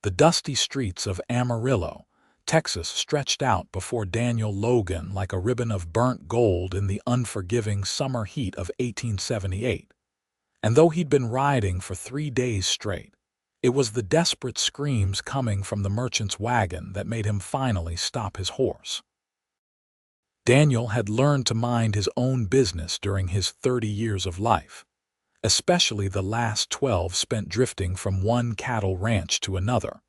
The dusty streets of Amarillo, Texas stretched out before Daniel Logan like a ribbon of burnt gold in the unforgiving summer heat of 1878. And though he'd been riding for 3 days straight, it was the desperate screams coming from the merchant's wagon that made him finally stop his horse. Daniel had learned to mind his own business during his 30 years of life, especially the last 12 spent drifting from one cattle ranch to another,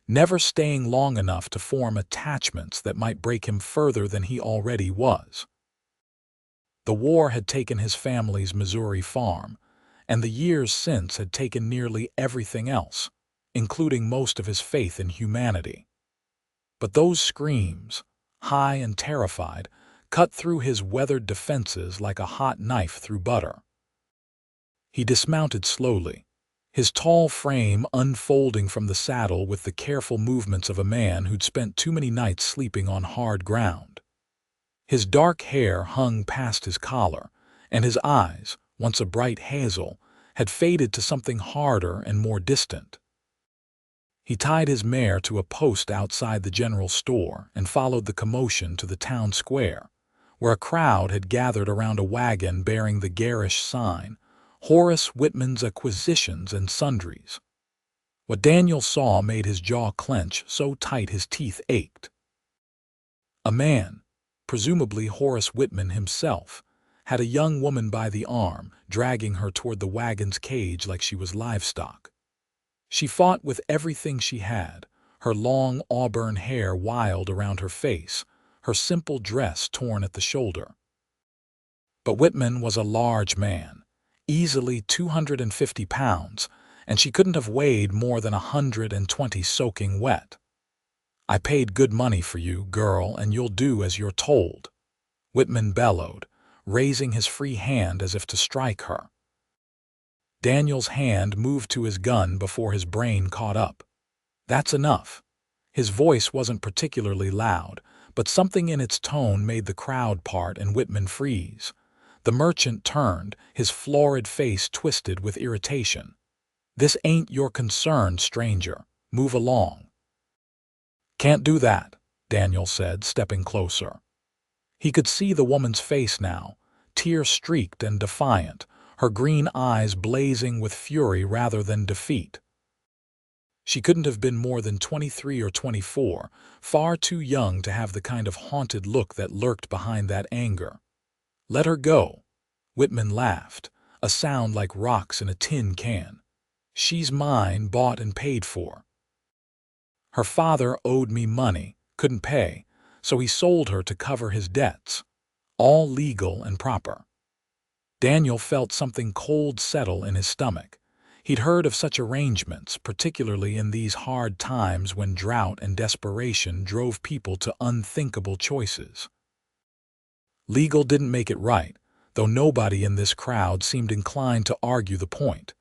never staying long enough to form attachments that might break him further than he already was. The war had taken his family's Missouri farm, and the years since had taken nearly everything else, including most of his faith in humanity. But those screams, high and terrified, cut through his weathered defenses like a hot knife through butter. He dismounted slowly, his tall frame unfolding from the saddle with the careful movements of a man who'd spent too many nights sleeping on hard ground. His dark hair hung past his collar, and his eyes, once a bright hazel, had faded to something harder and more distant. He tied his mare to a post outside the general store and followed the commotion to the town square, where a crowd had gathered around a wagon bearing the garish sign, Horace Whitman's Acquisitions and Sundries. What Daniel saw made his jaw clench so tight his teeth ached. A man, presumably Horace Whitman himself, had a young woman by the arm, dragging her toward the wagon's cage like she was livestock. She fought with everything she had, her long auburn hair wild around her face, her simple dress torn at the shoulder. But Whitman was a large man, easily 250 pounds, and she couldn't have weighed more than 120 soaking wet. "I paid good money for you, girl, and you'll do as you're told," Whitman bellowed, raising his free hand as if to strike her. Daniel's hand moved to his gun before his brain caught up. "That's enough." His voice wasn't particularly loud, but something in its tone made the crowd part and Whitman freeze. The merchant turned, his florid face twisted with irritation. "This ain't your concern, stranger. Move along." "Can't do that," Daniel said, stepping closer. He could see the woman's face now, tear-streaked and defiant, her green eyes blazing with fury rather than defeat. She couldn't have been more than 23 or 24, far too young to have the kind of haunted look that lurked behind that anger. "Let her go," Whitman laughed, a sound like rocks in a tin can. "She's mine, bought and paid for. Her father owed me money, couldn't pay, so he sold her to cover his debts. All legal and proper." Daniel felt something cold settle in his stomach. He'd heard of such arrangements, particularly in these hard times when drought and desperation drove people to unthinkable choices. Legal didn't make it right, though nobody in this crowd seemed inclined to argue the point.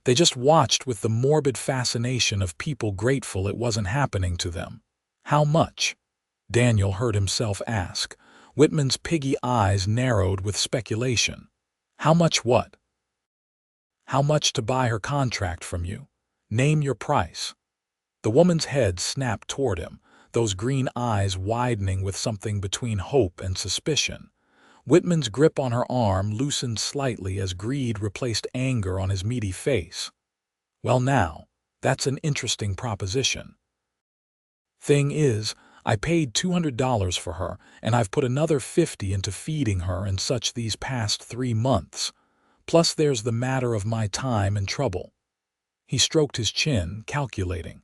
They just watched with the morbid fascination of people grateful it wasn't happening to them. "How much?" Daniel heard himself ask. Whitman's piggy eyes narrowed with speculation. "How much what?" "How much to buy her contract from you? Name your price." The woman's head snapped toward him, those green eyes widening with something between hope and suspicion. Whitman's grip on her arm loosened slightly as greed replaced anger on his meaty face. "Well now, that's an interesting proposition. Thing is, I paid $200 for her, and I've put another $50 into feeding her and such these past 3 months. Plus there's the matter of my time and trouble." He stroked his chin, calculating.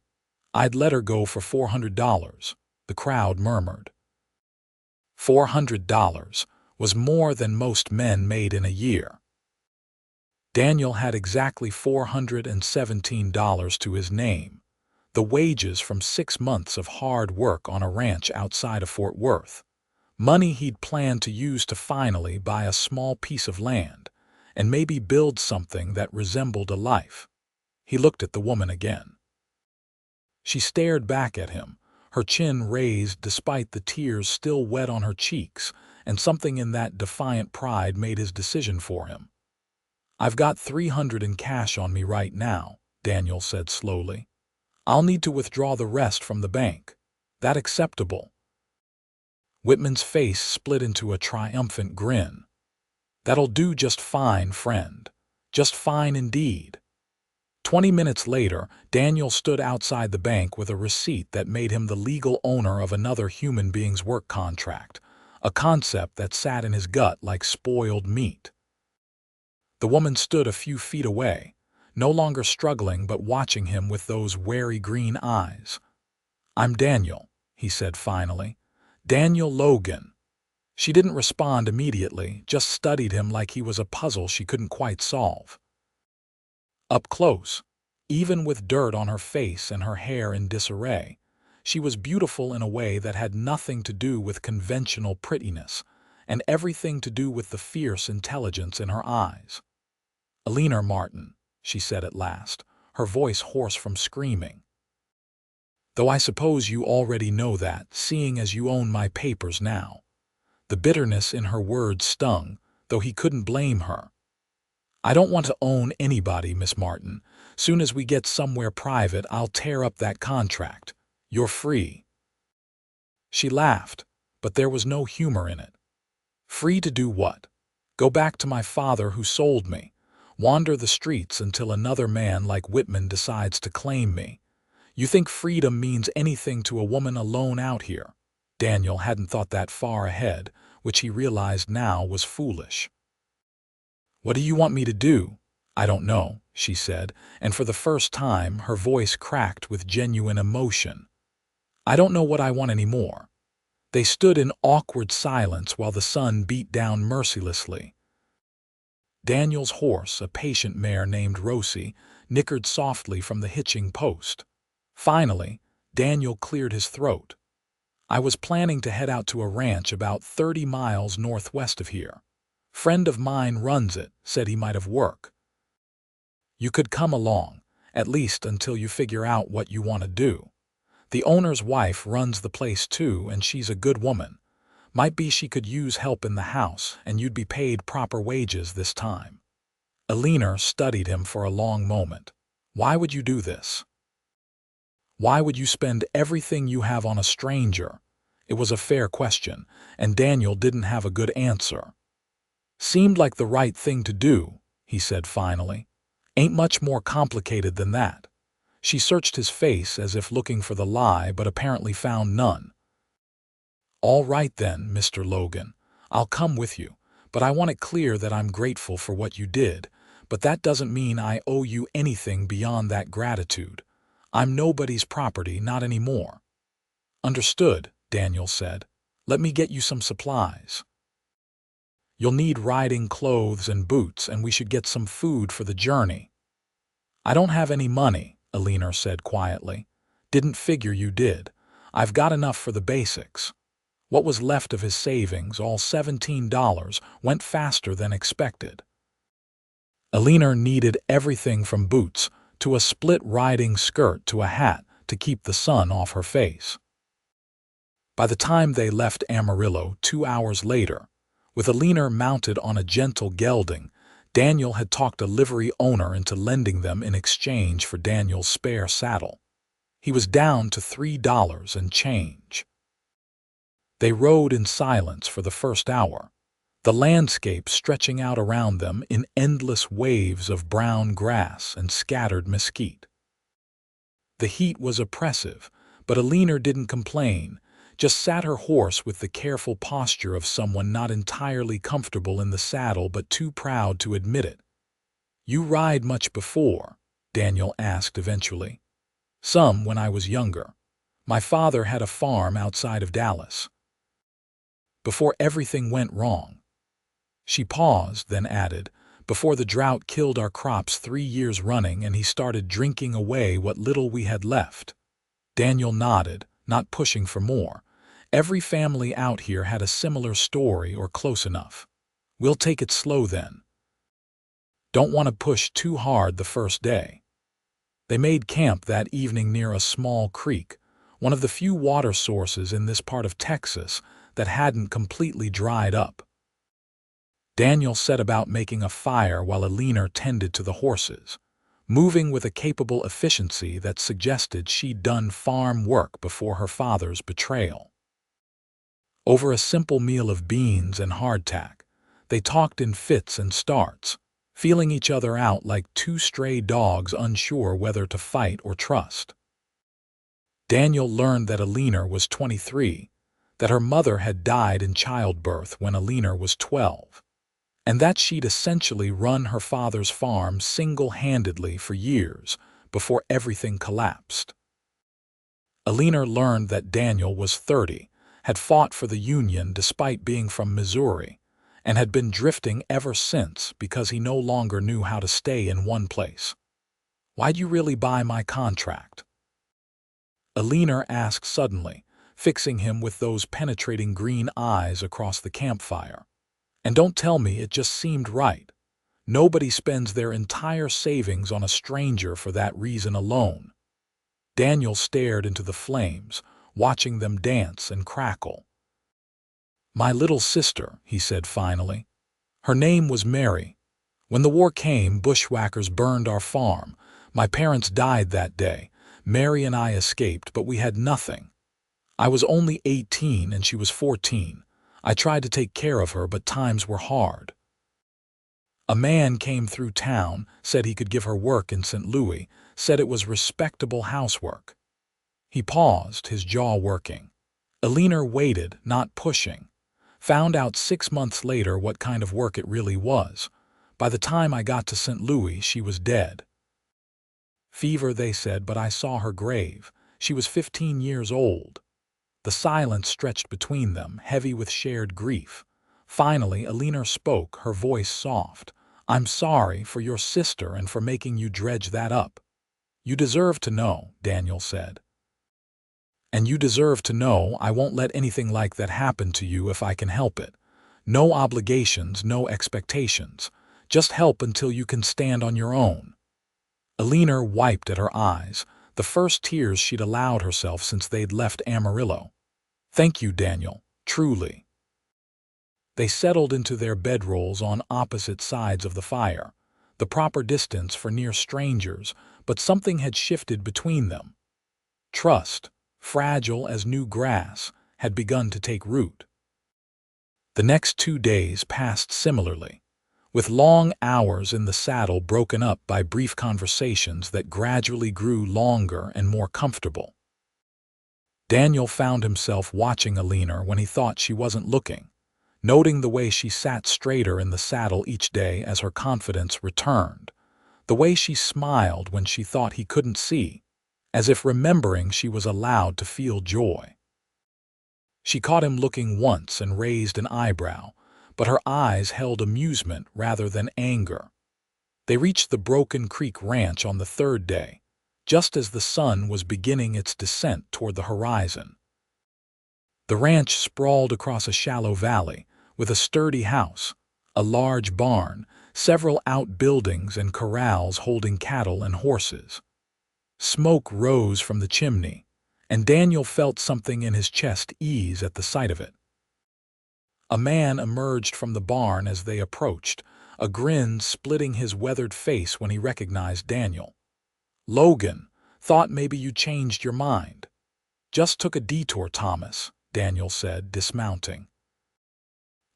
"I'd let her go for $400, the crowd murmured. $400 was more than most men made in a year. Daniel had exactly $417 to his name, the wages from 6 months of hard work on a ranch outside of Fort Worth, money he'd planned to use to finally buy a small piece of land and maybe build something that resembled a life. He looked at the woman again. She stared back at him, her chin raised despite the tears still wet on her cheeks, and something in that defiant pride made his decision for him. "I've got $300 in cash on me right now," Daniel said slowly. I'll need to withdraw the rest from the bank. That acceptable?" Whitman's face split into a triumphant grin. "That'll do just fine, friend. Just fine indeed." 20 minutes later, Daniel stood outside the bank with a receipt that made him the legal owner of another human being's work contract, a concept that sat in his gut like spoiled meat. The woman stood a few feet away, no longer struggling but watching him with those wary green eyes. "I'm Daniel," he said finally. "Daniel Logan." She didn't respond immediately, just studied him like he was a puzzle she couldn't quite solve. Up close, even with dirt on her face and her hair in disarray, she was beautiful in a way that had nothing to do with conventional prettiness, and everything to do with the fierce intelligence in her eyes. "Alina Martin," she said at last, her voice hoarse from screaming. "Though I suppose you already know that, seeing as you own my papers now." The bitterness in her words stung, though he couldn't blame her. "I don't want to own anybody, Miss Martin. Soon as we get somewhere private, I'll tear up that contract. You're free." She laughed, but there was no humor in it. "Free to do what? Go back to my father who sold me. Wander the streets until another man like Whitman decides to claim me. You think freedom means anything to a woman alone out here?" Daniel hadn't thought that far ahead, which he realized now was foolish. "What do you want me to do?" "I don't know," she said, and for the first time her voice cracked with genuine emotion. "I don't know what I want anymore." They stood in awkward silence while the sun beat down mercilessly. Daniel's horse, a patient mare named Rosie, nickered softly from the hitching post. Finally, Daniel cleared his throat. "I was planning to head out to a ranch about 30 miles northwest of here. Friend of mine runs it, said he might have work. You could come along, at least until you figure out what you want to do. The owner's wife runs the place too, and she's a good woman. Might be she could use help in the house, and you'd be paid proper wages this time." Alina studied him for a long moment. "Why would you do this? Why would you spend everything you have on a stranger?" It was a fair question, and Daniel didn't have a good answer. "Seemed like the right thing to do," he said finally. "Ain't much more complicated than that." She searched his face as if looking for the lie, but apparently found none. "All right then, Mr. Logan. I'll come with you, but I want it clear that I'm grateful for what you did, but that doesn't mean I owe you anything beyond that gratitude. I'm nobody's property, not anymore." "Understood," Daniel said. "Let me get you some supplies. You'll need riding clothes and boots, and we should get some food for the journey." "I don't have any money," Alina said quietly. "Didn't figure you did. I've got enough for the basics." What was left of his savings, all $17, went faster than expected. Alina needed everything from boots to a split riding skirt to a hat to keep the sun off her face. By the time they left Amarillo 2 hours later, with Alina mounted on a gentle gelding, Daniel had talked a livery owner into lending them in exchange for Daniel's spare saddle. He was down to $3 and change. They rode in silence for the first hour, the landscape stretching out around them in endless waves of brown grass and scattered mesquite. The heat was oppressive, but Alina didn't complain, just sat her horse with the careful posture of someone not entirely comfortable in the saddle but too proud to admit it. "You ride much before?" Daniel asked eventually. "Some when I was younger. My father had a farm outside of Dallas. Before everything went wrong." She paused, then added, "Before the drought killed our crops 3 years running and he started drinking away what little we had left." Daniel nodded, not pushing for more. "Every family out here had a similar story or close enough. We'll take it slow then. Don't want to push too hard the first day." They made camp that evening near a small creek, one of the few water sources in this part of Texas that hadn't completely dried up. Daniel set about making a fire while Alina tended to the horses. moving with a capable efficiency that suggested she'd done farm work before her father's betrayal. Over a simple meal of beans and hardtack, they talked in fits and starts, feeling each other out like two stray dogs unsure whether to fight or trust. Daniel learned that Alina was 23, that her mother had died in childbirth when Alina was 12, and that she'd essentially run her father's farm single-handedly for years before everything collapsed. Alina learned that Daniel was 30, had fought for the Union despite being from Missouri, and had been drifting ever since because he no longer knew how to stay in one place. "Why'd you really buy my contract?" Alina asked suddenly, fixing him with those penetrating green eyes across the campfire. "And don't tell me it just seemed right. Nobody spends their entire savings on a stranger for that reason alone." Daniel stared into the flames, watching them dance and crackle. "My little sister," he said finally. "Her name was Mary. When the war came, bushwhackers burned our farm. My parents died that day. Mary and I escaped, but we had nothing. I was only 18 and she was 14. I tried to take care of her, but times were hard. A man came through town, said he could give her work in St. Louis, said it was respectable housework." He paused, his jaw working. Alina waited, not pushing. "Found out 6 months later what kind of work it really was. By the time I got to St. Louis, she was dead. Fever, they said, but I saw her grave. She was 15 years old." The silence stretched between them, heavy with shared grief. Finally, Alina spoke, her voice soft. "I'm sorry for your sister and for making you dredge that up." "You deserve to know," Daniel said. "And you deserve to know I won't let anything like that happen to you if I can help it. No obligations, no expectations. Just help until you can stand on your own." Alina wiped at her eyes, the first tears she'd allowed herself since they'd left Amarillo. "Thank you, Daniel, truly." They settled into their bedrolls on opposite sides of the fire, the proper distance for near strangers, but something had shifted between them. Trust, fragile as new grass, had begun to take root. The next 2 days passed similarly, with long hours in the saddle broken up by brief conversations that gradually grew longer and more comfortable. Daniel found himself watching Alina when he thought she wasn't looking, noting the way she sat straighter in the saddle each day as her confidence returned, the way she smiled when she thought he couldn't see, as if remembering she was allowed to feel joy. She caught him looking once and raised an eyebrow, but her eyes held amusement rather than anger. They reached the Broken Creek Ranch on the 3rd day, just as the sun was beginning its descent toward the horizon. The ranch sprawled across a shallow valley, with a sturdy house, a large barn, several outbuildings and corrals holding cattle and horses. Smoke rose from the chimney, and Daniel felt something in his chest ease at the sight of it. A man emerged from the barn as they approached, a grin splitting his weathered face when he recognized Daniel. "Logan, thought maybe you changed your mind." "Just took a detour, Thomas," Daniel said, dismounting.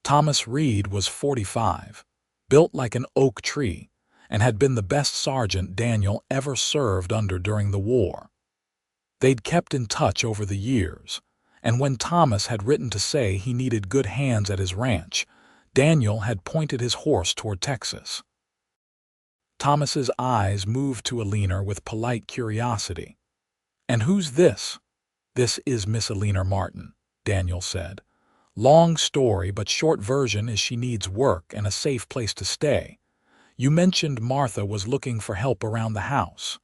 Thomas Reed was 45, built like an oak tree, and had been the best sergeant Daniel ever served under during the war. They'd kept in touch over the years, and when Thomas had written to say he needed good hands at his ranch, Daniel had pointed his horse toward Texas. Thomas's eyes moved to Alina with polite curiosity. "And who's this?" "This is Miss Alina Martin," Daniel said. "Long story, but short version is she needs work and a safe place to stay. You mentioned Martha was looking for help around the house."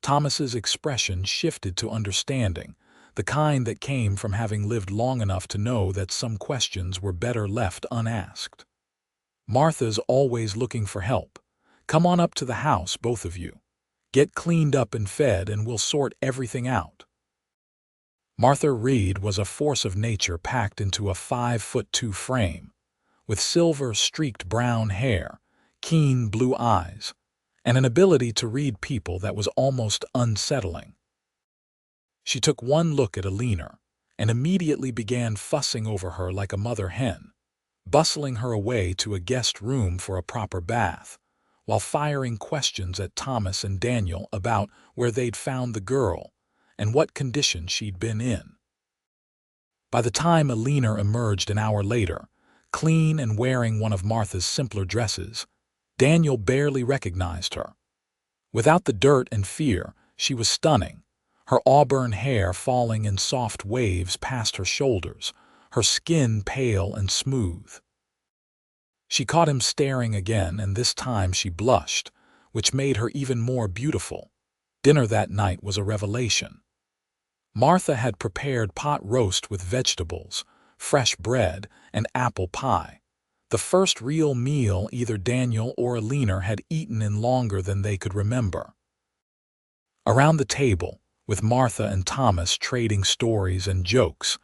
Thomas's expression shifted to understanding, the kind that came from having lived long enough to know that some questions were better left unasked. "Martha's always looking for help. Come on up to the house, both of you. Get cleaned up and fed, and we'll sort everything out." Martha Reed was a force of nature packed into a 5'2" frame, with silver-streaked brown hair, keen blue eyes, and an ability to read people that was almost unsettling. She took one look at Alina and immediately began fussing over her like a mother hen, bustling her away to a guest room for a proper bath, while firing questions at Thomas and Daniel about where they'd found the girl and what condition she'd been in. By the time Alina emerged an hour later, clean and wearing one of Martha's simpler dresses, Daniel barely recognized her. Without the dirt and fear, she was stunning, her auburn hair falling in soft waves past her shoulders, her skin pale and smooth. She caught him staring again, and this time she blushed, which made her even more beautiful. Dinner that night was a revelation. Martha had prepared pot roast with vegetables, fresh bread, and apple pie, the first real meal either Daniel or Alina had eaten in longer than they could remember. Around the table, with Martha and Thomas trading stories and jokes,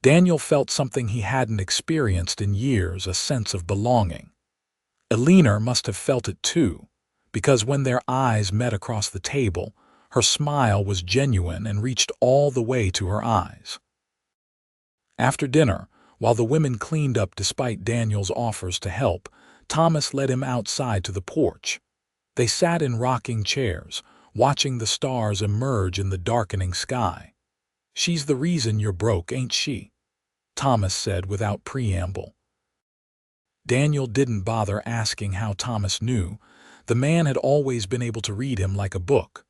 Daniel felt something he hadn't experienced in years, a sense of belonging. Alina must have felt it too, because when their eyes met across the table, her smile was genuine and reached all the way to her eyes. After dinner, while the women cleaned up despite Daniel's offers to help, Thomas led him outside to the porch. They sat in rocking chairs, watching the stars emerge in the darkening sky. "She's the reason you're broke, ain't she?" Thomas said without preamble. Daniel didn't bother asking how Thomas knew. The man had always been able to read him like a book.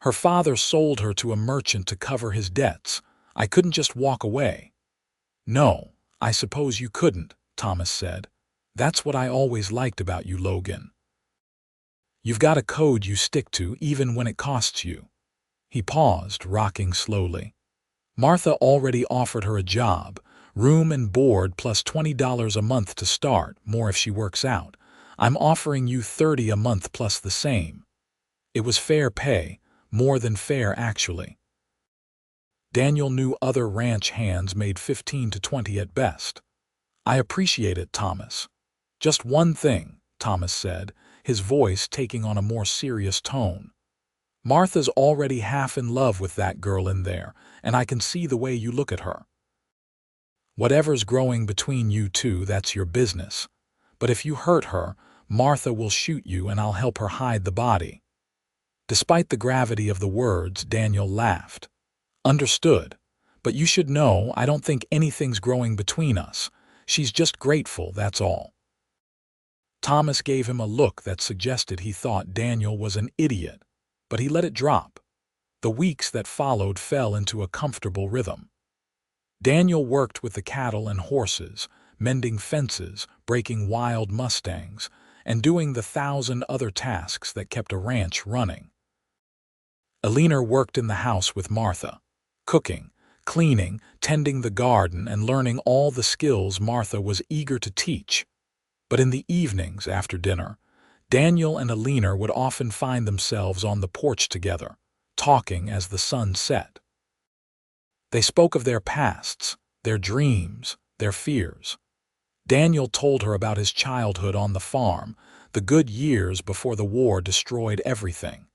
"Her father sold her to a merchant to cover his debts. I couldn't just walk away." "No, I suppose you couldn't," Thomas said. "That's what I always liked about you, Logan. You've got a code you stick to even when it costs you." He paused, rocking slowly. Martha already offered her a job, room and board plus $20 a month to start, more if she works out. "I'm offering you $30 a month plus the same." It was fair pay, more than fair actually. Daniel knew other ranch hands made 15 to 20 at best. "I appreciate it, Thomas. Just one thing," Thomas said, his voice taking on a more serious tone. "Martha's already half in love with that girl in there, and I can see the way you look at her. Whatever's growing between you two, that's your business. But if you hurt her, Martha will shoot you and I'll help her hide the body." Despite the gravity of the words, Daniel laughed. "Understood. But you should know I don't think anything's growing between us. She's just grateful, that's all." Thomas gave him a look that suggested he thought Daniel was an idiot, but he let it drop. The weeks that followed fell into a comfortable rhythm. Daniel worked with the cattle and horses, mending fences, breaking wild mustangs, and doing the 1,000 other tasks that kept a ranch running. Alina worked in the house with Martha, cooking, cleaning, tending the garden, and learning all the skills Martha was eager to teach. But in the evenings after dinner, Daniel and Alina would often find themselves on the porch together, talking as the sun set. They spoke of their pasts, their dreams, their fears. Daniel told her about his childhood on the farm, the good years before the war destroyed everything.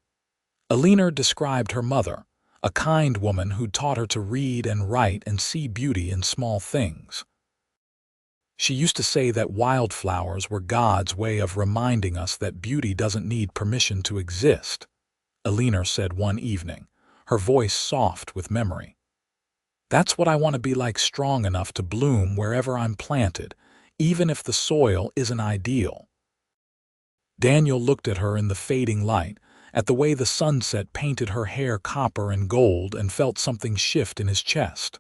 Alina described her mother, a kind woman who taught her to read and write and see beauty in small things. She used to say that wildflowers were God's way of reminding us that beauty doesn't need permission to exist, Alina said one evening, her voice soft with memory. "That's what I want to be like, strong enough to bloom wherever I'm planted, even if the soil isn't ideal." Daniel looked at her in the fading light, at the way the sunset painted her hair copper and gold, and felt something shift in his chest.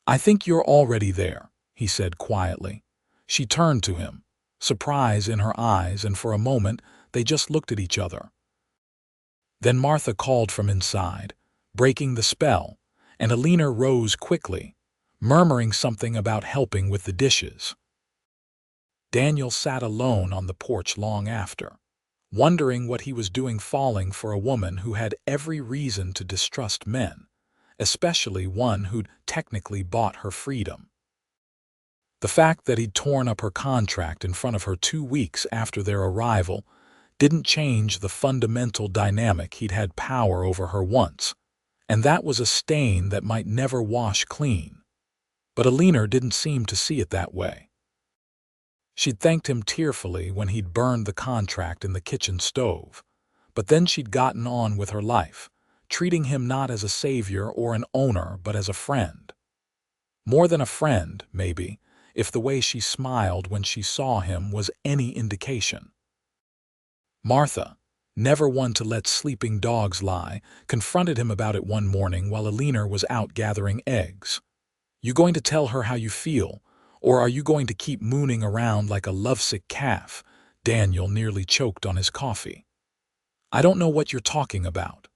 "I think you're already there," he said quietly. She turned to him, surprise in her eyes, and for a moment they just looked at each other. Then Martha called from inside, breaking the spell, and Alina rose quickly, murmuring something about helping with the dishes. Daniel sat alone on the porch long after, wondering what he was doing falling for a woman who had every reason to distrust men, especially one who'd technically bought her freedom. The fact that he'd torn up her contract in front of her 2 weeks after their arrival didn't change the fundamental dynamic he'd had power over her once, and that was a stain that might never wash clean. But Alina didn't seem to see it that way. She'd thanked him tearfully when he'd burned the contract in the kitchen stove, but then she'd gotten on with her life, treating him not as a savior or an owner but as a friend. More than a friend, maybe, if the way she smiled when she saw him was any indication. Martha, never one to let sleeping dogs lie, confronted him about it one morning while Alina was out gathering eggs. "You going to tell her how you feel, or are you going to keep mooning around like a lovesick calf?" Daniel nearly choked on his coffee. "I don't know what you're talking about."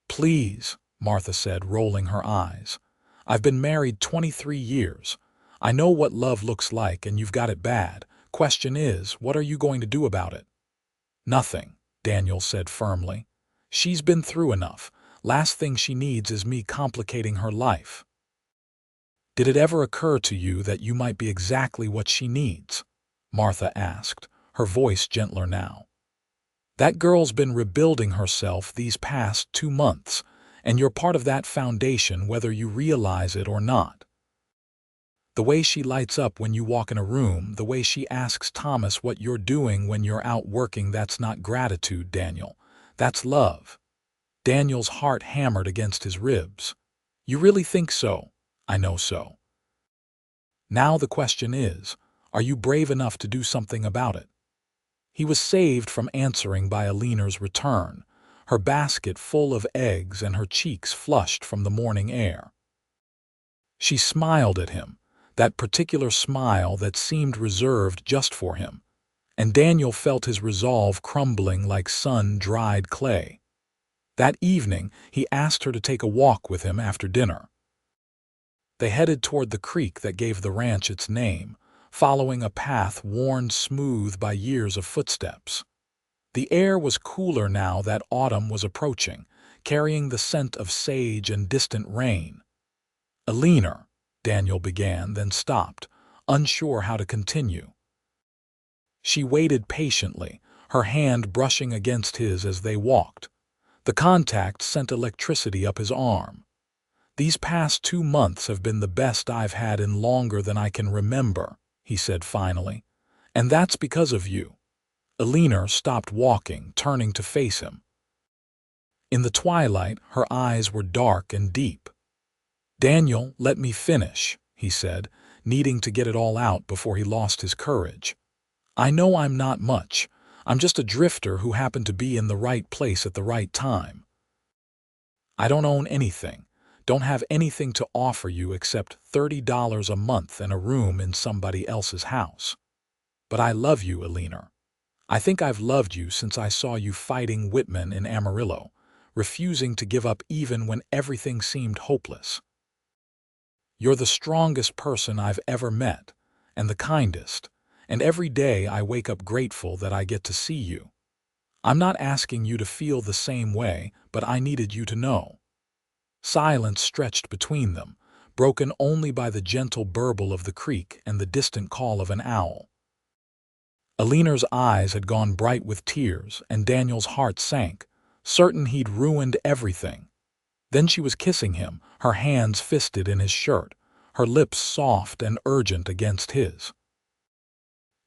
"Please," Martha said, rolling her eyes. "I've been married 23 years. I know what love looks like, and you've got it bad. Question is, what are you going to do about it?" "Nothing," Daniel said firmly. "She's been through enough. Last thing she needs is me complicating her life." "Did it ever occur to you that you might be exactly what she needs?" Martha asked, her voice gentler now. "That girl's been rebuilding herself these past 2 months, and you're part of that foundation whether you realize it or not. The way she lights up when you walk in a room, the way she asks Thomas what you're doing when you're out working, that's not gratitude, Daniel. That's love." Daniel's heart hammered against his ribs. "You really think so?" "I know so." "Now the question is, are you brave enough to do something about it?" He was saved from answering by Alina's return, her basket full of eggs and her cheeks flushed from the morning air. She smiled at him, that particular smile that seemed reserved just for him, and Daniel felt his resolve crumbling like sun-dried clay. That evening, he asked her to take a walk with him after dinner. They headed toward the creek that gave the ranch its name, following a path worn smooth by years of footsteps. The air was cooler now that autumn was approaching, carrying the scent of sage and distant rain. "Alina," Daniel began, then stopped, unsure how to continue. She waited patiently, her hand brushing against his as they walked. The contact sent electricity up his arm. "These past 2 months have been the best I've had in longer than I can remember," he said finally. "And that's because of you." Alina stopped walking, turning to face him. In the twilight, her eyes were dark and deep. "Daniel, let me finish," he said, needing to get it all out before he lost his courage. "I know I'm not much. I'm just a drifter who happened to be in the right place at the right time. I don't own anything, don't have anything to offer you except $30 a month and a room in somebody else's house. But I love you, Alina. I think I've loved you since I saw you fighting Whitman in Amarillo, refusing to give up even when everything seemed hopeless. You're the strongest person I've ever met, and the kindest, and every day I wake up grateful that I get to see you. I'm not asking you to feel the same way, but I needed you to know." Silence stretched between them, broken only by the gentle burble of the creek and the distant call of an owl. Alina's eyes had gone bright with tears, and Daniel's heart sank, certain he'd ruined everything. Then she was kissing him, her hands fisted in his shirt, her lips soft and urgent against his.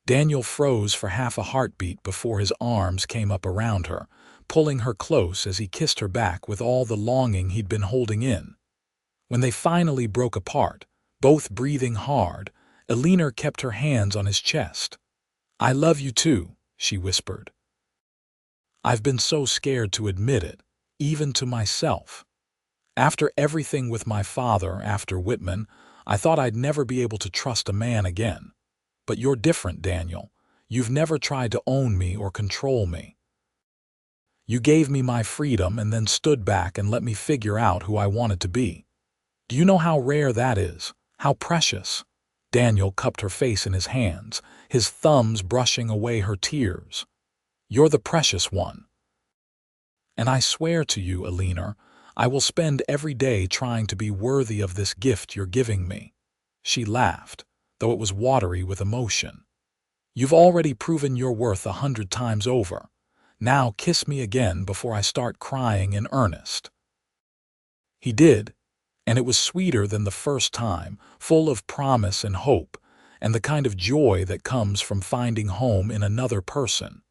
Daniel froze for half a heartbeat before his arms came up around her, pulling her close as he kissed her back with all the longing he'd been holding in. When they finally broke apart, both breathing hard, Alina kept her hands on his chest. "I love you too," she whispered. "I've been so scared to admit it, even to myself. After everything with my father, after Whitman, I thought I'd never be able to trust a man again. But you're different, Daniel. You've never tried to own me or control me. You gave me my freedom and then stood back and let me figure out who I wanted to be. Do you know how rare that is? How precious?" Daniel cupped her face in his hands, his thumbs brushing away her tears. "You're the precious one. And I swear to you, Alina, I will spend every day trying to be worthy of this gift you're giving me." She laughed, though it was watery with emotion. You've already proven your worth 100 times over. Now kiss me again before I start crying in earnest." He did, and it was sweeter than the first time, full of promise and hope, and the kind of joy that comes from finding home in another person.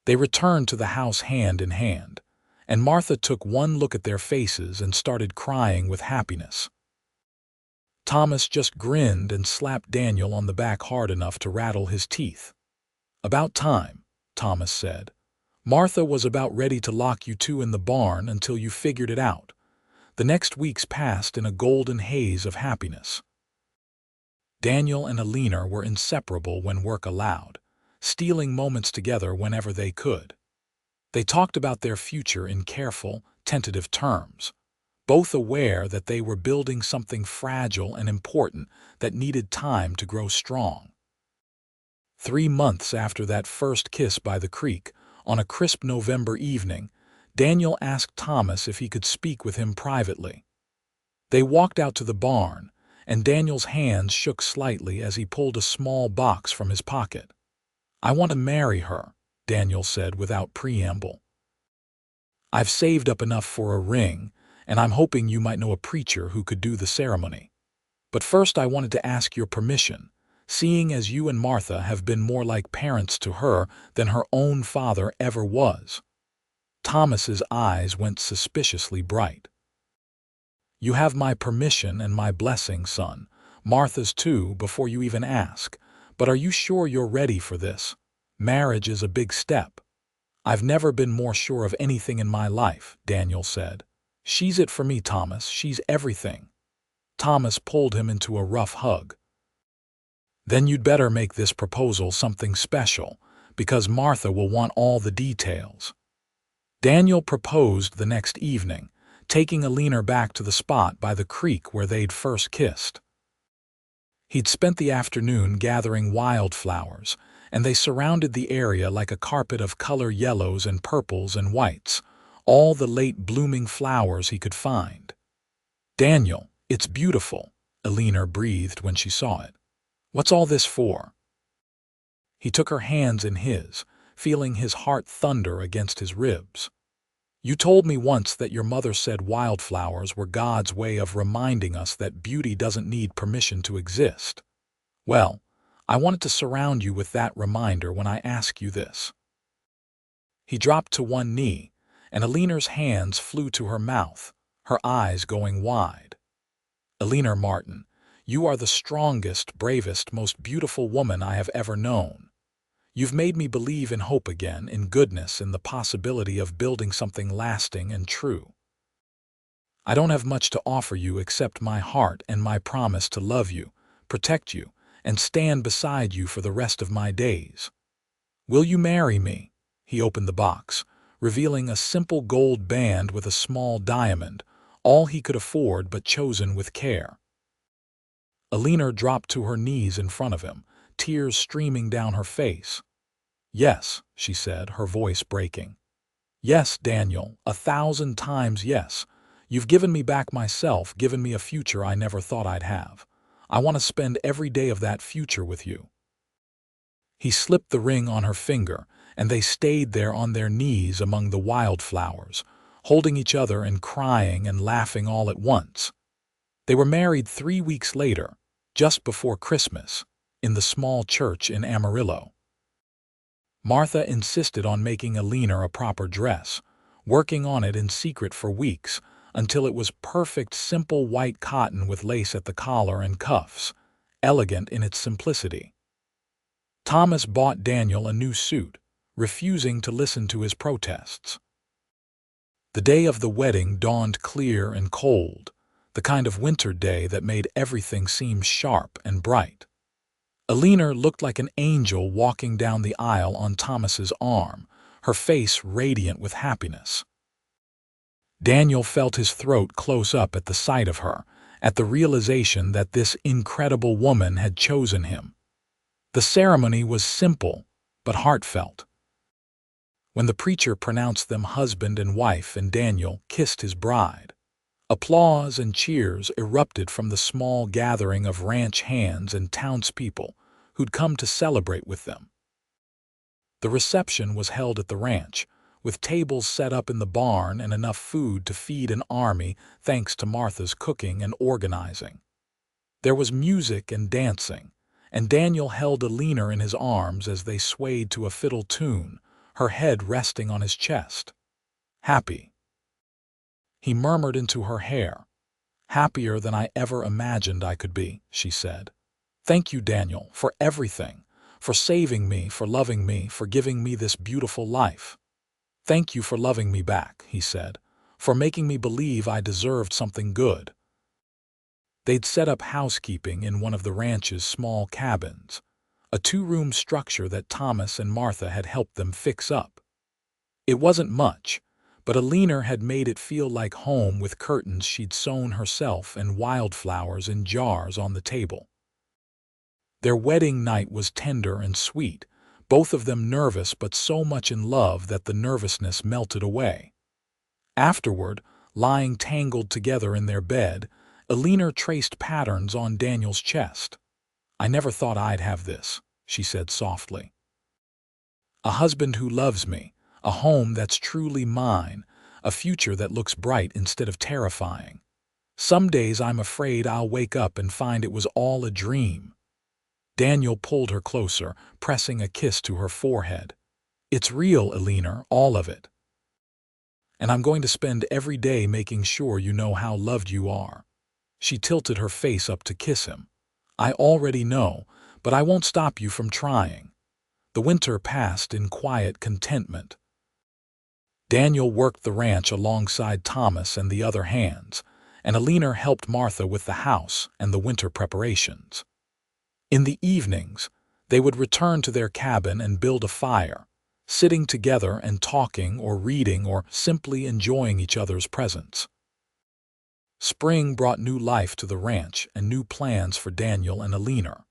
They returned to the house hand in hand, and Martha took one look at their faces and started crying with happiness. Thomas just grinned and slapped Daniel on the back hard enough to rattle his teeth. "About time," Thomas said. "Martha was about ready to lock you two in the barn until you figured it out." The next weeks passed in a golden haze of happiness. Daniel and Alina were inseparable when work allowed, stealing moments together whenever they could. They talked about their future in careful, tentative terms, both aware that they were building something fragile and important that needed time to grow strong. 3 months after that first kiss by the creek, on a crisp November evening, Daniel asked Thomas if he could speak with him privately. They walked out to the barn, and Daniel's hands shook slightly as he pulled a small box from his pocket. "I want to marry her," Daniel said without preamble. "I've saved up enough for a ring, and I'm hoping you might know a preacher who could do the ceremony. But first I wanted to ask your permission, seeing as you and Martha have been more like parents to her than her own father ever was." Thomas's eyes went suspiciously bright. "You have my permission and my blessing, son. Martha's too, before you even ask. But are you sure you're ready for this? Marriage is a big step." "I've never been more sure of anything in my life," Daniel said. "She's it for me, Thomas. She's everything." Thomas pulled him into a rough hug. "Then you'd better make this proposal something special, because Martha will want all the details." Daniel proposed the next evening, taking Alina back to the spot by the creek where they'd first kissed. He'd spent the afternoon gathering wildflowers, and they surrounded the area like a carpet of color yellows and purples and whites, all the late blooming flowers he could find. "Daniel, it's beautiful," Alina breathed when she saw it. "What's all this for?" He took her hands in his, feeling his heart thunder against his ribs. "You told me once that your mother said wildflowers were God's way of reminding us that beauty doesn't need permission to exist. Well, I wanted to surround you with that reminder when I ask you this." He dropped to one knee, and Alina's hands flew to her mouth, her eyes going wide. "Alina Martin, you are the strongest, bravest, most beautiful woman I have ever known. You've made me believe in hope again, in goodness, in the possibility of building something lasting and true. I don't have much to offer you except my heart and my promise to love you, protect you, and stand beside you for the rest of my days. Will you marry me?" He opened the box, revealing a simple gold band with a small diamond, all he could afford but chosen with care. Alina dropped to her knees in front of him, tears streaming down her face. "Yes," she said, her voice breaking. "Yes, Daniel, 1,000 times yes. You've given me back myself, given me a future I never thought I'd have. I want to spend every day of that future with you." He slipped the ring on her finger, and they stayed there on their knees among the wildflowers, holding each other and crying and laughing all at once. They were married 3 weeks later, just before Christmas, in the small church in Amarillo. Martha insisted on making Alina a proper dress, working on it in secret for weeks, until it was perfect simple white cotton with lace at the collar and cuffs, elegant in its simplicity. Thomas bought Daniel a new suit, refusing to listen to his protests. The day of the wedding dawned clear and cold, the kind of winter day that made everything seem sharp and bright. Alina looked like an angel walking down the aisle on Thomas's arm, her face radiant with happiness. Daniel felt his throat close up at the sight of her, at the realization that this incredible woman had chosen him. The ceremony was simple, but heartfelt. When the preacher pronounced them husband and wife and Daniel kissed his bride, applause and cheers erupted from the small gathering of ranch hands and townspeople who'd come to celebrate with them. The reception was held at the ranch, with tables set up in the barn and enough food to feed an army thanks to Martha's cooking and organizing. There was music and dancing, and Daniel held Alina in his arms as they swayed to a fiddle tune, her head resting on his chest. "Happy," he murmured into her hair. "Happier than I ever imagined I could be," she said. "Thank you, Daniel, for everything, for saving me, for loving me, for giving me this beautiful life." "Thank you for loving me back," he said, "for making me believe I deserved something good." They'd set up housekeeping in one of the ranch's small cabins, a two-room structure that Thomas and Martha had helped them fix up. It wasn't much, but Alina had made it feel like home with curtains she'd sewn herself and wildflowers in jars on the table. Their wedding night was tender and sweet, both of them nervous but so much in love that the nervousness melted away. Afterward, lying tangled together in their bed, Alina traced patterns on Daniel's chest. "I never thought I'd have this," she said softly. "A husband who loves me, a home that's truly mine, a future that looks bright instead of terrifying. Some days I'm afraid I'll wake up and find it was all a dream." Daniel pulled her closer, pressing a kiss to her forehead. "It's real, Alina, all of it. And I'm going to spend every day making sure you know how loved you are." She tilted her face up to kiss him. "I already know, but I won't stop you from trying." The winter passed in quiet contentment. Daniel worked the ranch alongside Thomas and the other hands, and Alina helped Martha with the house and the winter preparations. In the evenings, they would return to their cabin and build a fire, sitting together and talking or reading or simply enjoying each other's presence. Spring brought new life to the ranch and new plans for Daniel and Alina.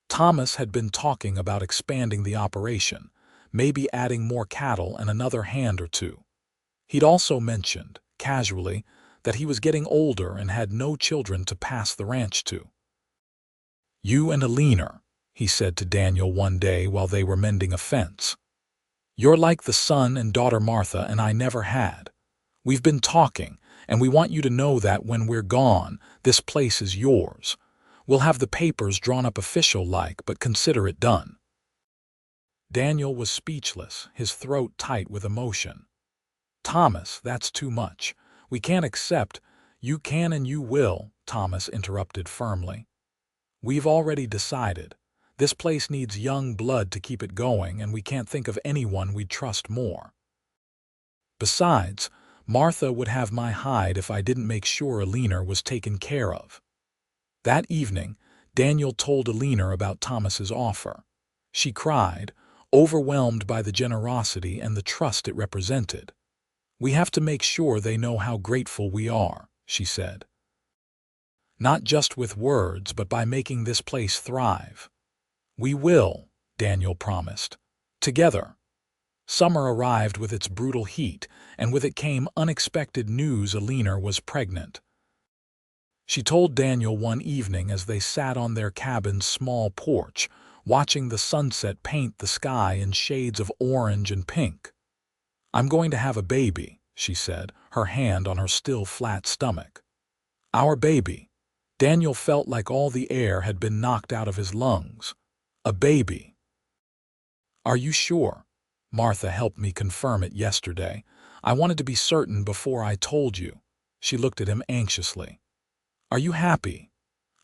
Thomas had been talking about expanding the operation, maybe adding more cattle and another hand or two. He'd also mentioned, casually, that he was getting older and had no children to pass the ranch to. "You and Alina," he said to Daniel one day while they were mending a fence. "You're like the son and daughter Martha and I never had. We've been talking, and we want you to know that when we're gone, this place is yours. We'll have the papers drawn up official-like, but consider it done." Daniel was speechless, his throat tight with emotion. "Thomas, that's too much. We can't accept—" "You can and you will," Thomas interrupted firmly. "We've already decided. This place needs young blood to keep it going, and we can't think of anyone we'd trust more. Besides, Martha would have my hide if I didn't make sure Alina was taken care of." That evening, Daniel told Alina about Thomas's offer. She cried, overwhelmed by the generosity and the trust it represented. "We have to make sure they know how grateful we are," she said. "Not just with words, but by making this place thrive." "We will," Daniel promised. "Together." Summer arrived with its brutal heat, and with it came unexpected news Alina was pregnant. She told Daniel one evening as they sat on their cabin's small porch, watching the sunset paint the sky in shades of orange and pink. "I'm going to have a baby," she said, her hand on her still flat stomach. "Our baby." Daniel felt like all the air had been knocked out of his lungs. "A baby." "Are you sure? Martha helped me confirm it yesterday. I wanted to be certain before I told you." She looked at him anxiously. "Are you happy?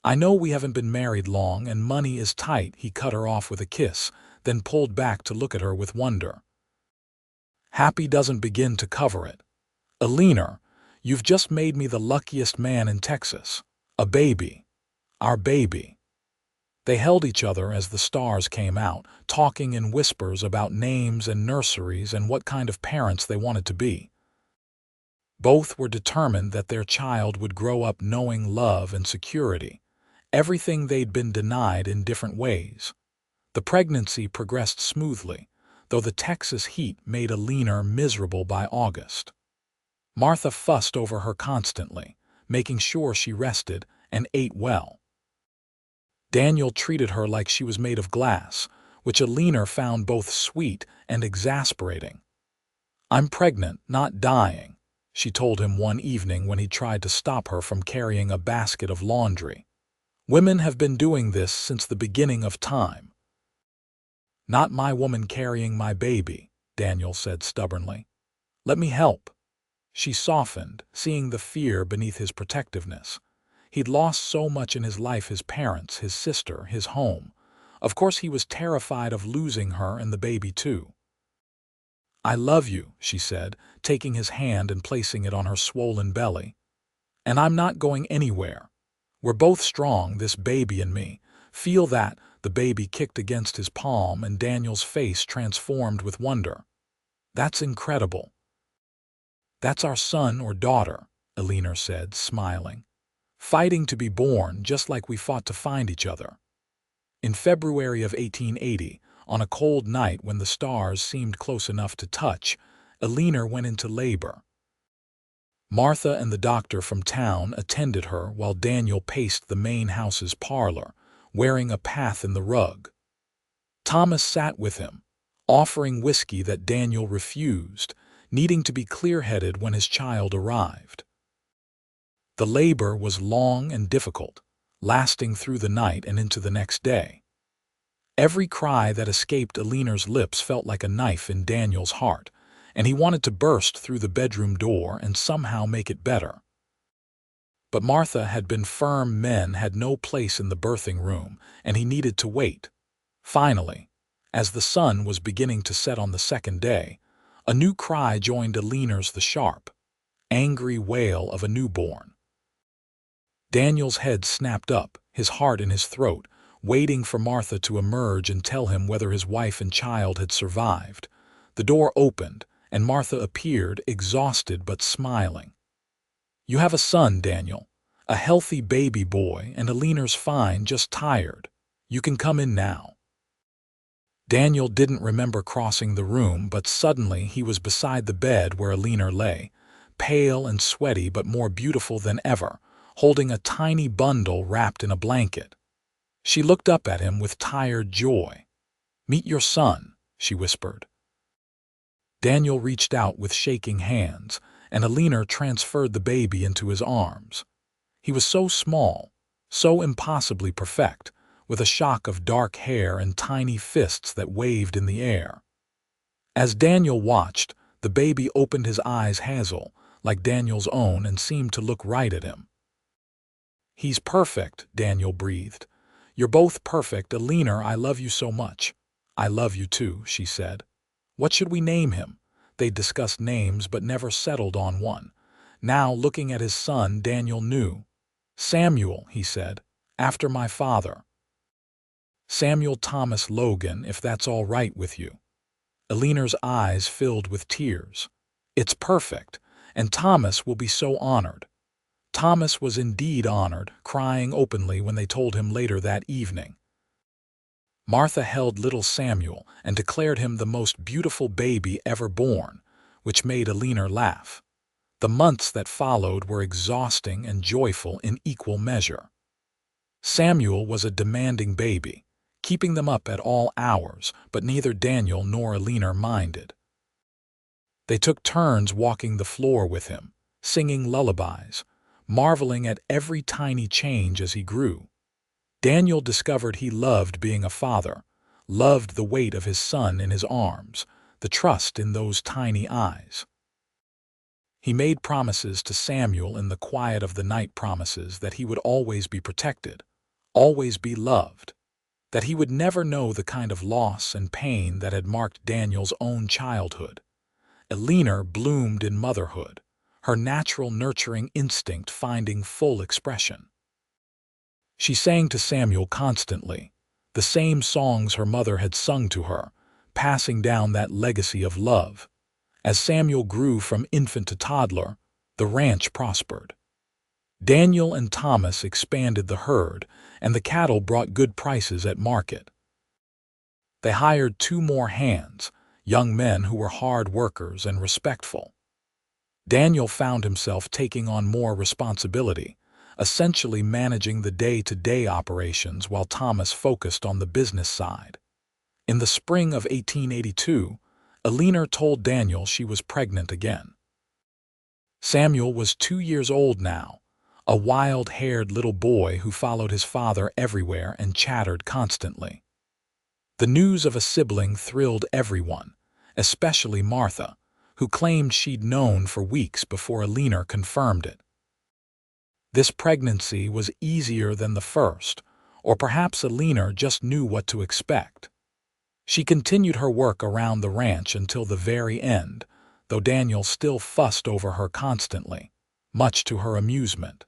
I know we haven't been married long and money is tight." He cut her off with a kiss, then pulled back to look at her with wonder. "Happy doesn't begin to cover it. Alina, you've just made me the luckiest man in Texas. A baby. Our baby." They held each other as the stars came out, talking in whispers about names and nurseries and what kind of parents they wanted to be. Both were determined that their child would grow up knowing love and security, everything they'd been denied in different ways. The pregnancy progressed smoothly, though the Texas heat made Alina miserable by August. Martha fussed over her constantly, making sure she rested and ate well. Daniel treated her like she was made of glass, which Alina found both sweet and exasperating. "I'm pregnant, not dying," she told him one evening when he tried to stop her from carrying a basket of laundry. "Women have been doing this since the beginning of time." "Not my woman carrying my baby," Daniel said stubbornly. "Let me help." She softened, seeing the fear beneath his protectiveness. He'd lost so much in his life: his parents, his sister, his home. Of course he was terrified of losing her and the baby too. "I love you," she said, taking his hand and placing it on her swollen belly. "And I'm not going anywhere. We're both strong, this baby and me. Feel that." The baby kicked against his palm and Daniel's face transformed with wonder. "That's incredible." "That's our son or daughter," Alina said, smiling. "Fighting to be born, just like we fought to find each other." In February of 1880, on a cold night when the stars seemed close enough to touch, Alina went into labor. Martha and the doctor from town attended her while Daniel paced the main house's parlor, wearing a path in the rug. Thomas sat with him, offering whiskey that Daniel refused, needing to be clear-headed when his child arrived. The labor was long and difficult, lasting through the night and into the next day. Every cry that escaped Alina's lips felt like a knife in Daniel's heart, and he wanted to burst through the bedroom door and somehow make it better. But Martha had been firm. Men had no place in the birthing room, and he needed to wait. Finally, as the sun was beginning to set on the second day, a new cry joined Alina's, the sharp, angry wail of a newborn. Daniel's head snapped up, his heart in his throat, waiting for Martha to emerge and tell him whether his wife and child had survived. The door opened, and Martha appeared, exhausted but smiling. "You have a son, Daniel, a healthy baby boy, and Alina's fine, just tired. You can come in now." Daniel didn't remember crossing the room, but suddenly he was beside the bed where Alina lay, pale and sweaty but more beautiful than ever, holding a tiny bundle wrapped in a blanket. She looked up at him with tired joy. "Meet your son," she whispered. Daniel reached out with shaking hands, and Alina transferred the baby into his arms. He was so small, so impossibly perfect, with a shock of dark hair and tiny fists that waved in the air. As Daniel watched, the baby opened his eyes hazel, like Daniel's own, and seemed to look right at him. "He's perfect," Daniel breathed. "You're both perfect, Alina. I love you so much." "I love you too," she said. "What should we name him?" They discussed names but never settled on one. Now, looking at his son, Daniel knew. "Samuel," he said, "after my father." "Samuel Thomas Logan, if that's all right with you." Alina's eyes filled with tears. "It's perfect, and Thomas will be so honored." Thomas was indeed honored, crying openly when they told him later that evening. Martha held little Samuel and declared him the most beautiful baby ever born, which made Alina laugh. The months that followed were exhausting and joyful in equal measure. Samuel was a demanding baby, keeping them up at all hours, but neither Daniel nor Alina minded. They took turns walking the floor with him, singing lullabies, marveling at every tiny change as he grew. Daniel discovered he loved being a father, loved the weight of his son in his arms, the trust in those tiny eyes. He made promises to Samuel in the quiet of the night, promises that he would always be protected, always be loved, that he would never know the kind of loss and pain that had marked Daniel's own childhood. Alina bloomed in motherhood, her natural nurturing instinct finding full expression. She sang to Samuel constantly, the same songs her mother had sung to her, passing down that legacy of love. As Samuel grew from infant to toddler, the ranch prospered. Daniel and Thomas expanded the herd, and the cattle brought good prices at market. They hired 2 more hands, young men who were hard workers and respectful. Daniel found himself taking on more responsibility, essentially managing the day-to-day operations while Thomas focused on the business side. In the spring of 1882, Alina told Daniel she was pregnant again. Samuel was 2 years old now, a wild-haired little boy who followed his father everywhere and chattered constantly. The news of a sibling thrilled everyone, especially Martha, who claimed she'd known for weeks before Alina confirmed it. This pregnancy was easier than the first, or perhaps Alina just knew what to expect. She continued her work around the ranch until the very end, though Daniel still fussed over her constantly, much to her amusement.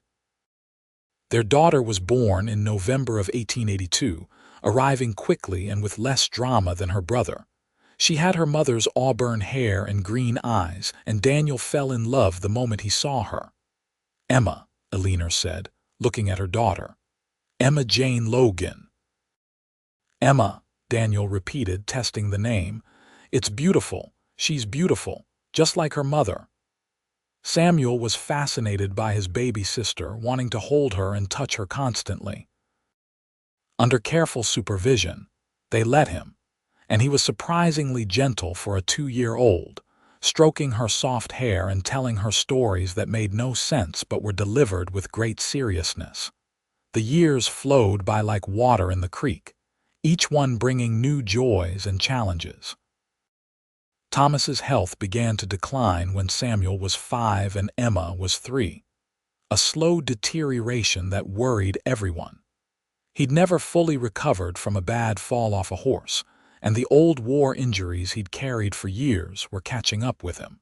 Their daughter was born in November of 1882, arriving quickly and with less drama than her brother. She had her mother's auburn hair and green eyes, and Daniel fell in love the moment he saw her. "Emma," Alina said, looking at her daughter. "Emma Jane Logan." "Emma," Daniel repeated, testing the name. "It's beautiful. She's beautiful, just like her mother." Samuel was fascinated by his baby sister, wanting to hold her and touch her constantly. Under careful supervision, they let him, and he was surprisingly gentle for a 2-year-old, stroking her soft hair and telling her stories that made no sense but were delivered with great seriousness. The years flowed by like water in the creek, each one bringing new joys and challenges. Thomas's health began to decline when Samuel was 5 and Emma was 3, a slow deterioration that worried everyone. He'd never fully recovered from a bad fall off a horse, and the old war injuries he'd carried for years were catching up with him.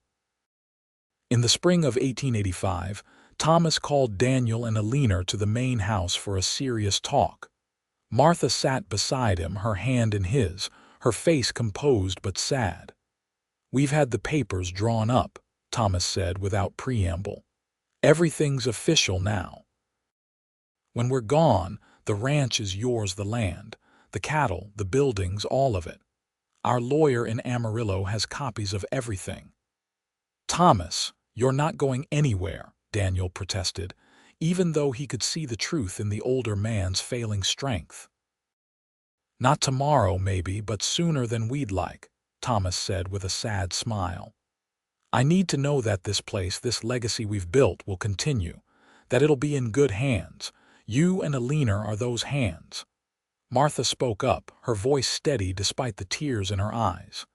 In the spring of 1885, Thomas called Daniel and Alina to the main house for a serious talk. Martha sat beside him, her hand in his, her face composed but sad. "We've had the papers drawn up," Thomas said without preamble. "Everything's official now. When we're gone, the ranch is yours, the land, the cattle, the buildings, all of it. Our lawyer in Amarillo has copies of everything." "Thomas, you're not going anywhere," Daniel protested, even though he could see the truth in the older man's failing strength. "Not tomorrow, maybe, but sooner than we'd like," Thomas said with a sad smile. "I need to know that this place, this legacy we've built, will continue, that it'll be in good hands. You and Alina are those hands." Martha spoke up, her voice steady despite the tears in her eyes.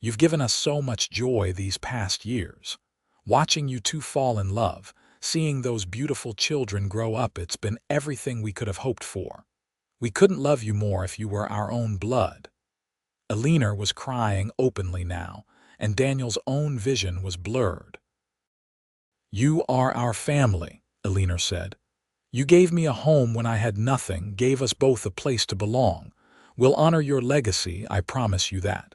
"You've given us so much joy these past years. Watching you two fall in love, seeing those beautiful children grow up, it's been everything we could have hoped for. We couldn't love you more if you were our own blood." Alina was crying openly now, and Daniel's own vision was blurred. "You are our family," Alina said. "You gave me a home when I had nothing, gave us both a place to belong. We'll honor your legacy, I promise you that."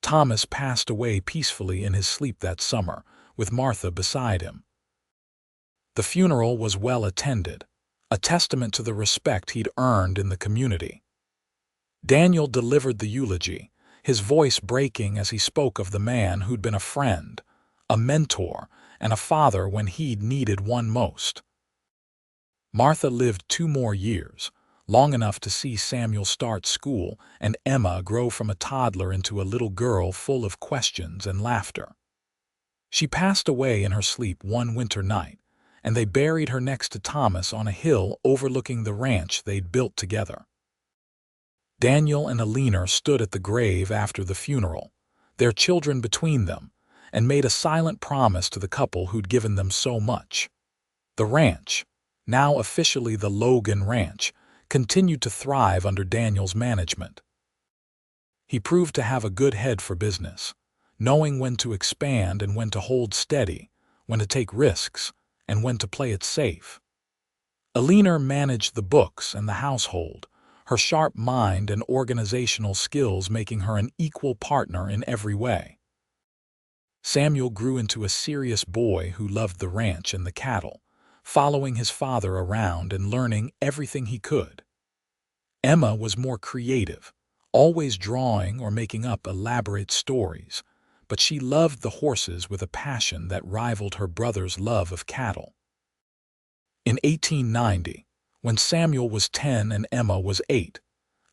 Thomas passed away peacefully in his sleep that summer, with Martha beside him. The funeral was well attended, a testament to the respect he'd earned in the community. Daniel delivered the eulogy, his voice breaking as he spoke of the man who'd been a friend, a mentor, and a father when he'd needed one most. Martha lived 2 more years, long enough to see Samuel start school and Emma grow from a toddler into a little girl full of questions and laughter. She passed away in her sleep one winter night, and they buried her next to Thomas on a hill overlooking the ranch they'd built together. Daniel and Alina stood at the grave after the funeral, their children between them, and made a silent promise to the couple who'd given them so much. The ranch, now officially the Logan Ranch, continued to thrive under Daniel's management. He proved to have a good head for business, knowing when to expand and when to hold steady, when to take risks, and when to play it safe. Alina managed the books and the household, her sharp mind and organizational skills making her an equal partner in every way. Samuel grew into a serious boy who loved the ranch and the cattle, following his father around and learning everything he could. Emma was more creative, always drawing or making up elaborate stories, but she loved the horses with a passion that rivaled her brother's love of cattle. In 1890, when Samuel was 10 and Emma was 8,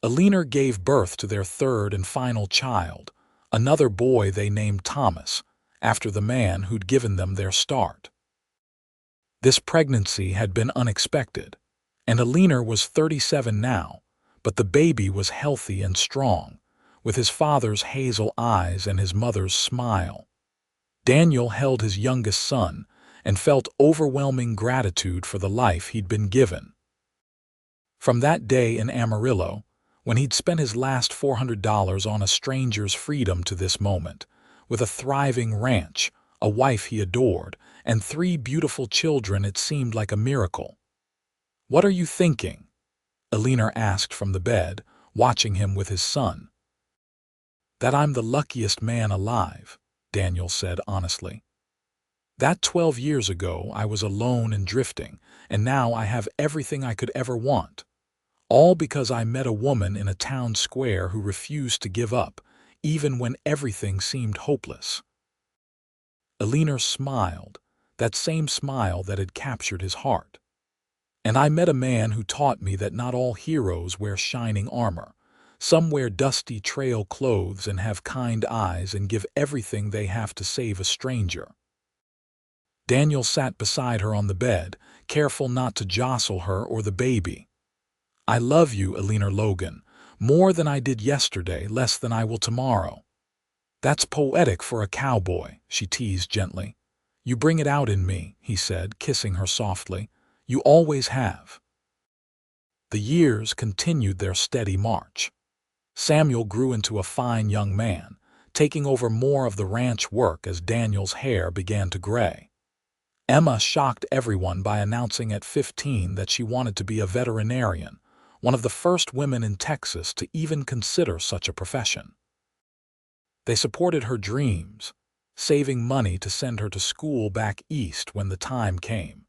Alina gave birth to their third and final child, another boy they named Thomas, after the man who'd given them their start. This pregnancy had been unexpected, and Alina was 37 now, but the baby was healthy and strong, with his father's hazel eyes and his mother's smile. Daniel held his youngest son and felt overwhelming gratitude for the life he'd been given. From that day in Amarillo, when he'd spent his last $400 on a stranger's freedom to this moment, with a thriving ranch, a wife he adored, and 3 beautiful children, it seemed like a miracle. "What are you thinking?" Alina asked from the bed, watching him with his son. "That I'm the luckiest man alive," Daniel said honestly. "That 12 years ago I was alone and drifting, and now I have everything I could ever want. All because I met a woman in a town square who refused to give up, even when everything seemed hopeless." Alina smiled, that same smile that had captured his heart. "And I met a man who taught me that not all heroes wear shining armor. Some wear dusty trail clothes and have kind eyes and give everything they have to save a stranger." Daniel sat beside her on the bed, careful not to jostle her or the baby. "I love you, Alina Logan, more than I did yesterday, less than I will tomorrow." "That's poetic for a cowboy," she teased gently. "You bring it out in me," he said, kissing her softly. "You always have." The years continued their steady march. Samuel grew into a fine young man, taking over more of the ranch work as Daniel's hair began to gray. Emma shocked everyone by announcing at 15 that she wanted to be a veterinarian, one of the first women in Texas to even consider such a profession. They supported her dreams, saving money to send her to school back east when the time came.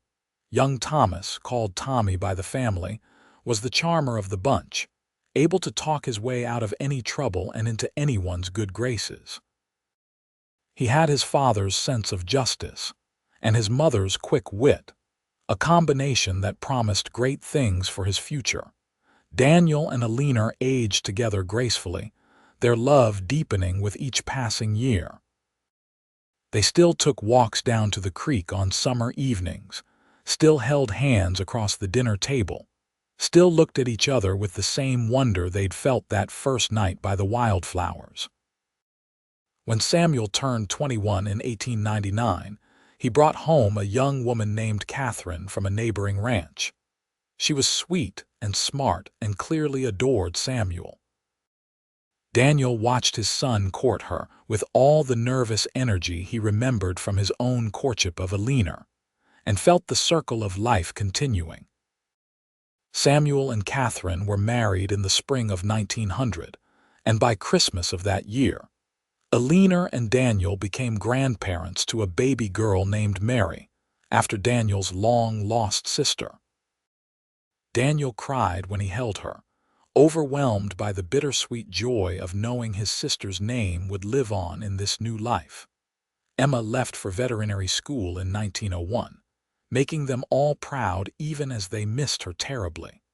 Young Thomas, called Tommy by the family, was the charmer of the bunch, able to talk his way out of any trouble and into anyone's good graces. He had his father's sense of justice and his mother's quick wit, a combination that promised great things for his future. Daniel and Alina aged together gracefully, their love deepening with each passing year. They still took walks down to the creek on summer evenings, still held hands across the dinner table, still looked at each other with the same wonder they'd felt that first night by the wildflowers. When Samuel turned 21 in 1899, he brought home a young woman named Catherine from a neighboring ranch. She was sweet and smart and clearly adored Samuel. Daniel watched his son court her with all the nervous energy he remembered from his own courtship of Alina, and felt the circle of life continuing. Samuel and Catherine were married in the spring of 1900, and by Christmas of that year, Alina and Daniel became grandparents to a baby girl named Mary, after Daniel's long-lost sister. Daniel cried when he held her, overwhelmed by the bittersweet joy of knowing his sister's name would live on in this new life. Emma left for veterinary school in 1901, making them all proud even as they missed her terribly.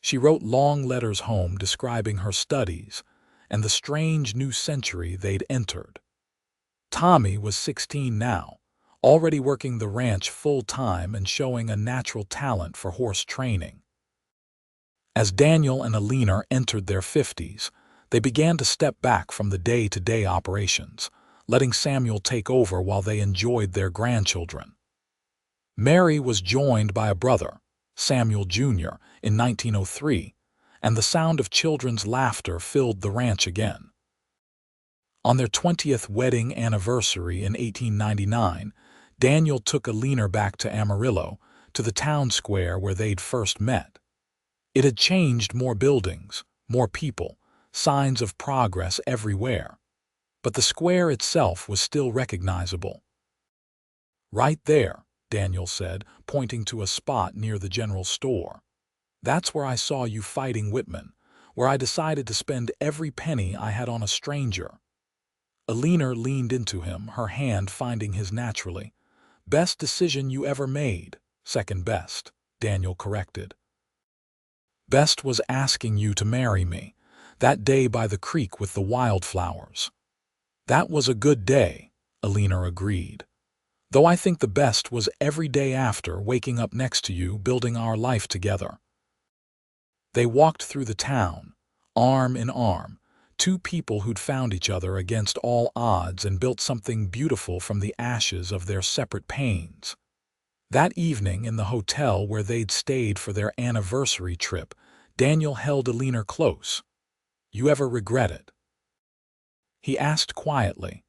She wrote long letters home describing her studies and the strange new century they'd entered. Tommy was 16 now, already working the ranch full-time and showing a natural talent for horse training. As Daniel and Alina entered their 50s, they began to step back from the day-to-day operations, letting Samuel take over while they enjoyed their grandchildren. Mary was joined by a brother, Samuel Jr., in 1903, and the sound of children's laughter filled the ranch again. On their 20th wedding anniversary in 1899, Daniel took Alina back to Amarillo, to the town square where they'd first met. It had changed: more buildings, more people, signs of progress everywhere. But the square itself was still recognizable. "Right there," Daniel said, pointing to a spot near the general store. "That's where I saw you fighting Whitman, where I decided to spend every penny I had on a stranger." Alina leaned into him, her hand finding his naturally. "Best decision you ever made," Second best, Daniel corrected. Best was asking you to marry me, that day by the creek with the wildflowers. That was a good day, Alina agreed. Though I think the best was every day after, waking up next to you, building our life together. They walked through the town, arm in arm, two people who'd found each other against all odds and built something beautiful from the ashes of their separate pains. That evening in the hotel where they'd stayed for their anniversary trip, Daniel held Alina close. "You ever regret it?" he asked quietly.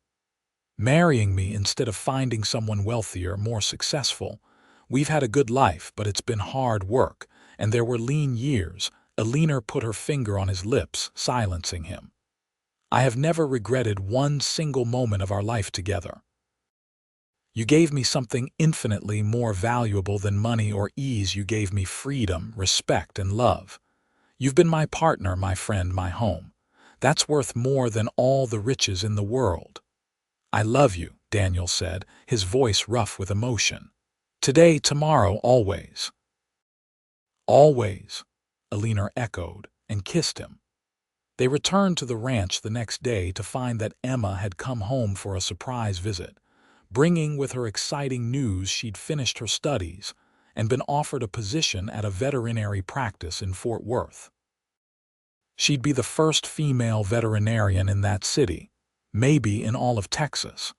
"Marrying me instead of finding someone wealthier, more successful. We've had a good life, but it's been hard work, and there were lean years." Alina put her finger on his lips, silencing him. "I have never regretted one single moment of our life together. You gave me something infinitely more valuable than money or ease. You gave me freedom, respect, and love. You've been my partner, my friend, my home. That's worth more than all the riches in the world." "I love you," Daniel said, his voice rough with emotion. "Today, tomorrow, always." "Always," Alina echoed, and kissed him. They returned to the ranch the next day to find that Emma had come home for a surprise visit, bringing with her exciting news she'd finished her studies and been offered a position at a veterinary practice in Fort Worth. She'd be the first female veterinarian in that city, maybe in all of Texas.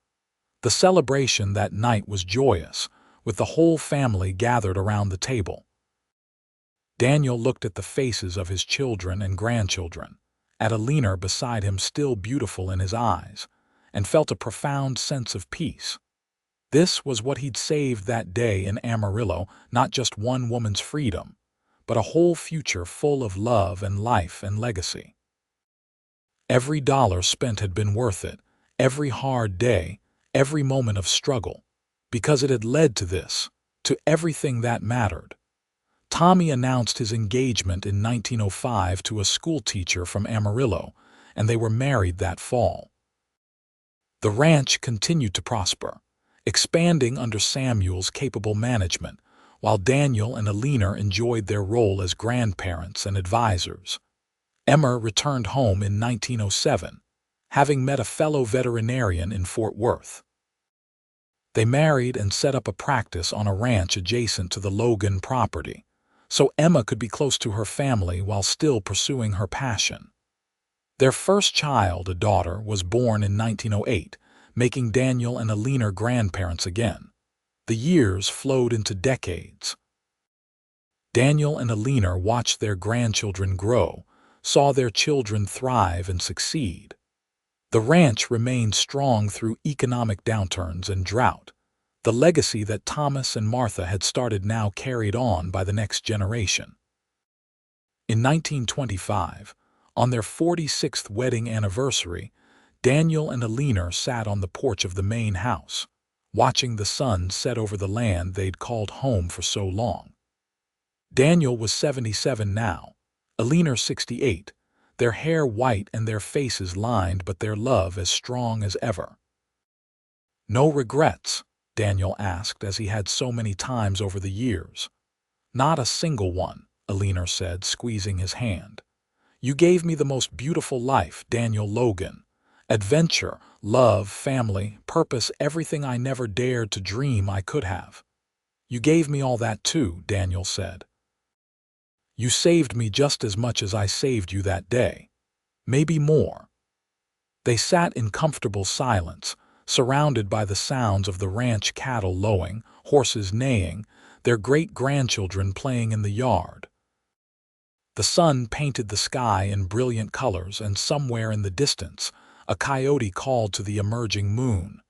The celebration that night was joyous, with the whole family gathered around the table. Daniel looked at the faces of his children and grandchildren, at Alina beside him still beautiful in his eyes, and felt a profound sense of peace. This was what he'd saved that day in Amarillo, not just one woman's freedom, but a whole future full of love and life and legacy. Every dollar spent had been worth it, every hard day, every moment of struggle, because it had led to this, to everything that mattered. Tommy announced his engagement in 1905 to a schoolteacher from Amarillo, and they were married that fall. The ranch continued to prosper, expanding under Samuel's capable management, while Daniel and Alina enjoyed their role as grandparents and advisors. Emma returned home in 1907, having met a fellow veterinarian in Fort Worth. They married and set up a practice on a ranch adjacent to the Logan property, so Emma could be close to her family while still pursuing her passion. Their first child, a daughter, was born in 1908, making Daniel and Alina grandparents again. The years flowed into decades. Daniel and Alina watched their grandchildren grow, saw their children thrive and succeed. The ranch remained strong through economic downturns and drought. The legacy that Thomas and Martha had started now carried on by the next generation. In 1925, on their 46th wedding anniversary, Daniel and Alina sat on the porch of the main house, watching the sun set over the land they'd called home for so long. Daniel was 77 now, Alina 68, their hair white and their faces lined, but their love as strong as ever. "No regrets?" Daniel asked, as he had so many times over the years. "Not a single one," Alina said, squeezing his hand. "You gave me the most beautiful life, Daniel Logan. Adventure, love, family, purpose, everything I never dared to dream I could have. You gave me all that too," Daniel said. "You saved me just as much as I saved you that day. Maybe more." They sat in comfortable silence, surrounded by the sounds of the ranch cattle lowing, horses neighing, their great-grandchildren playing in the yard. The sun painted the sky in brilliant colors, and somewhere in the distance, a coyote called to the emerging moon.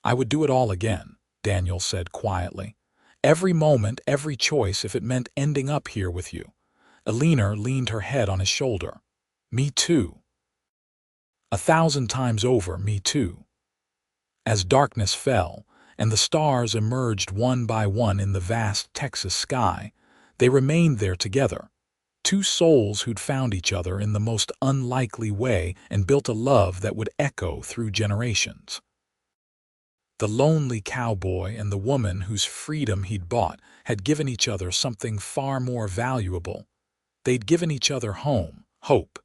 "I would do it all again," Daniel said quietly. "Every moment, every choice, if it meant ending up here with you." Alina leaned her head on his shoulder. "Me too. 1,000 times over, me too." As darkness fell, and the stars emerged one by one in the vast Texas sky, they remained there together, two souls who'd found each other in the most unlikely way and built a love that would echo through generations. The lonely cowboy and the woman whose freedom he'd bought had given each other something far more valuable. They'd given each other home, hope,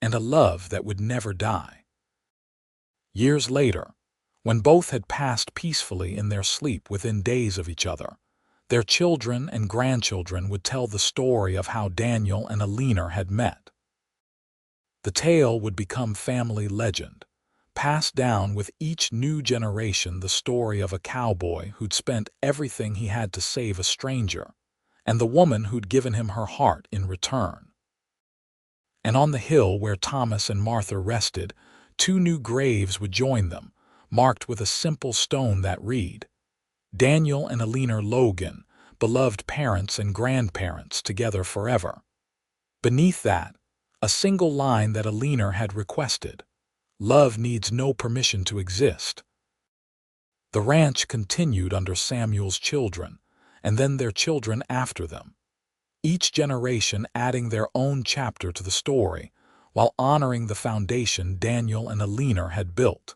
and a love that would never die. Years later, when both had passed peacefully in their sleep within days of each other, their children and grandchildren would tell the story of how Daniel and Alina had met. The tale would become family legend, passed down with each new generation, the story of a cowboy who'd spent everything he had to save a stranger, and the woman who'd given him her heart in return. And on the hill where Thomas and Martha rested, 2 new graves would join them, marked with a simple stone that read, Daniel and Alina Logan, beloved parents and grandparents, together forever. Beneath that, a single line that Alina had requested, love needs no permission to exist. The ranch continued under Samuel's children, and then their children after them, each generation adding their own chapter to the story, while honoring the foundation Daniel and Alina had built.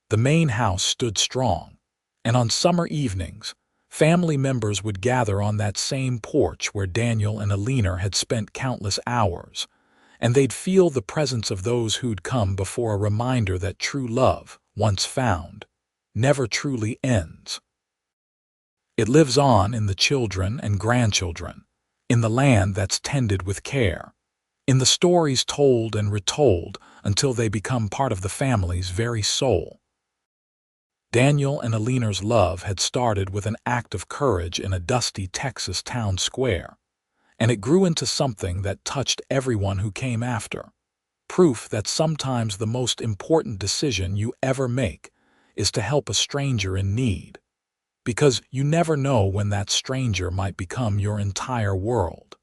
The main house stood strong, and on summer evenings, family members would gather on that same porch where Daniel and Alina had spent countless hours, and they'd feel the presence of those who'd come before, a reminder that true love, once found, never truly ends. It lives on in the children and grandchildren, in the land that's tended with care, in the stories told and retold until they become part of the family's very soul. Daniel and Alina's love had started with an act of courage in a dusty Texas town square, and it grew into something that touched everyone who came after. Proof that sometimes the most important decision you ever make is to help a stranger in need, because you never know when that stranger might become your entire world.